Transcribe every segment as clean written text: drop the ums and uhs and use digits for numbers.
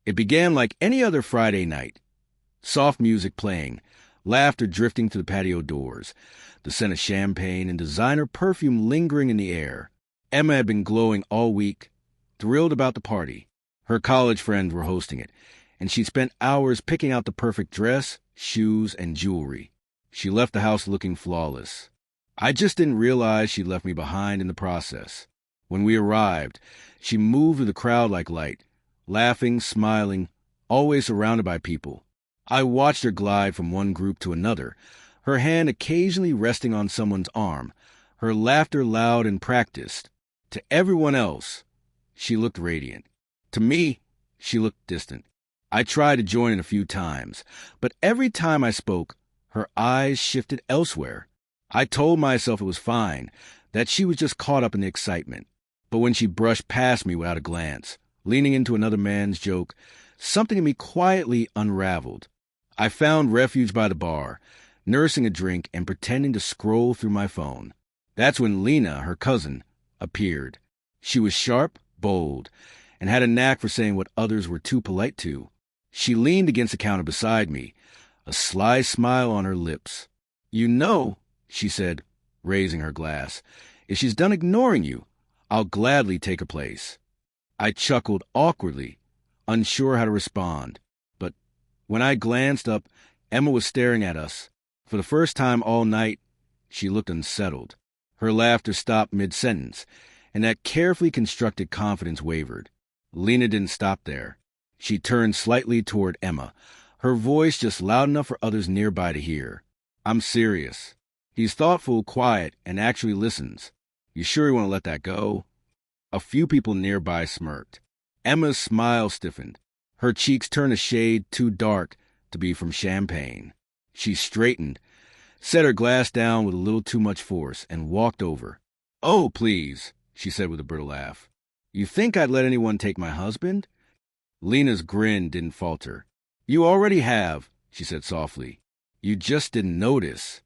It began like any other Friday night. Soft music playing, laughter drifting through the patio doors, the scent of champagne and designer perfume lingering in the air. Emma had been glowing all week, thrilled about the party. Her college friends were hosting it, and she spent hours picking out the perfect dress, shoes, and jewelry. She left the house looking flawless. I just didn't realize she'd left me behind in the process. When we arrived, she moved through the crowd like light, laughing, smiling, always surrounded by people. I watched her glide from one group to another, her hand occasionally resting on someone's arm, her laughter loud and practiced. To everyone else, she looked radiant. To me, she looked distant. I tried to join in a few times, but every time I spoke, her eyes shifted elsewhere. I told myself it was fine, that she was just caught up in the excitement. But when she brushed past me without a glance, leaning into another man's joke, something in me quietly unraveled. I found refuge by the bar, nursing a drink and pretending to scroll through my phone. That's when Lena, her cousin, appeared. She was sharp, bold, and had a knack for saying what others were too polite to. She leaned against the counter beside me, a sly smile on her lips. "You know," she said, raising her glass, "if she's done ignoring you, I'll gladly take her place." I chuckled awkwardly, unsure how to respond. But when I glanced up, Emma was staring at us. For the first time all night, she looked unsettled. Her laughter stopped mid-sentence, and that carefully constructed confidence wavered. Lena didn't stop there. She turned slightly toward Emma, her voice just loud enough for others nearby to hear. "I'm serious. He's thoughtful, quiet, and actually listens. You sure you want to let that go?" A few people nearby smirked. Emma's smile stiffened. Her cheeks turned a shade too dark to be from champagne. She straightened, set her glass down with a little too much force, and walked over. "Oh, please," she said with a brittle laugh. "You think I'd let anyone take my husband?" Lena's grin didn't falter. "You already have," she said softly. "You just didn't notice."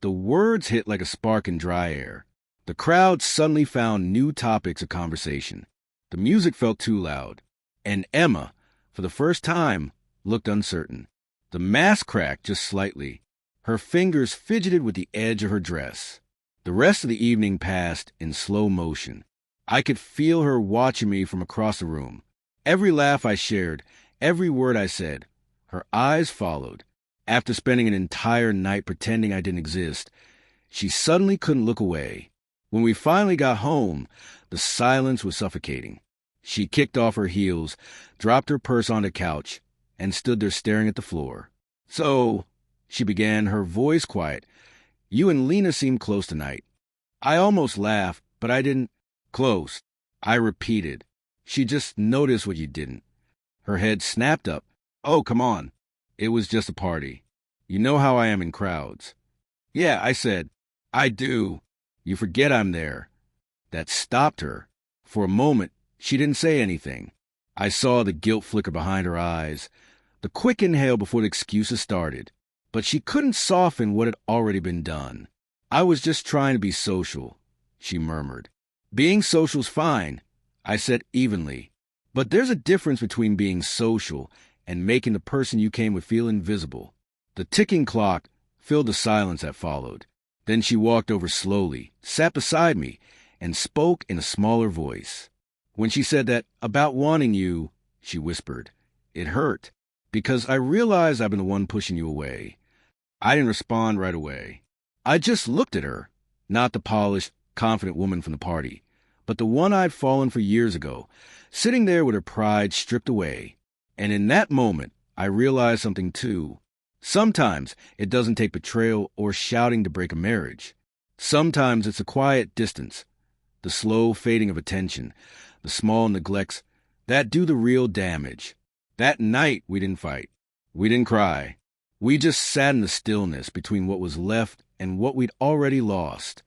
The words hit like a spark in dry air. The crowd suddenly found new topics of conversation. The music felt too loud, and Emma, for the first time, looked uncertain. The mask cracked just slightly. Her fingers fidgeted with the edge of her dress. The rest of the evening passed in slow motion. I could feel her watching me from across the room. Every laugh I shared, every word I said, her eyes followed. After spending an entire night pretending I didn't exist, she suddenly couldn't look away. When we finally got home, the silence was suffocating. She kicked off her heels, dropped her purse on the couch, and stood there staring at the floor. "So," she began, her voice quiet, "you and Lena seem close tonight." I almost laughed, but I didn't. "Close," I repeated. "She just noticed what you didn't." Her head snapped up. "Oh, come on. It was just a party. You know how I am in crowds." "Yeah," I said. "I do. You forget I'm there." That stopped her. For a moment, she didn't say anything. I saw the guilt flicker behind her eyes, the quick inhale before the excuses started. But she couldn't soften what had already been done. "I was just trying to be social," she murmured. "Being social's fine," I said evenly. "But there's a difference between being social and making the person you came with feel invisible." The ticking clock filled the silence that followed. Then she walked over slowly, sat beside me, and spoke in a smaller voice. "When she said that about wanting you," she whispered, "it hurt, because I realized I've been the one pushing you away." I didn't respond right away. I just looked at her, not the polished, confident woman from the party, but the one I'd fallen for years ago, sitting there with her pride stripped away. And in that moment, I realized something too. Sometimes it doesn't take betrayal or shouting to break a marriage. Sometimes it's a quiet distance, the slow fading of attention, the small neglects that do the real damage. That night, we didn't fight. We didn't cry. We just sat in the stillness between what was left and what we'd already lost.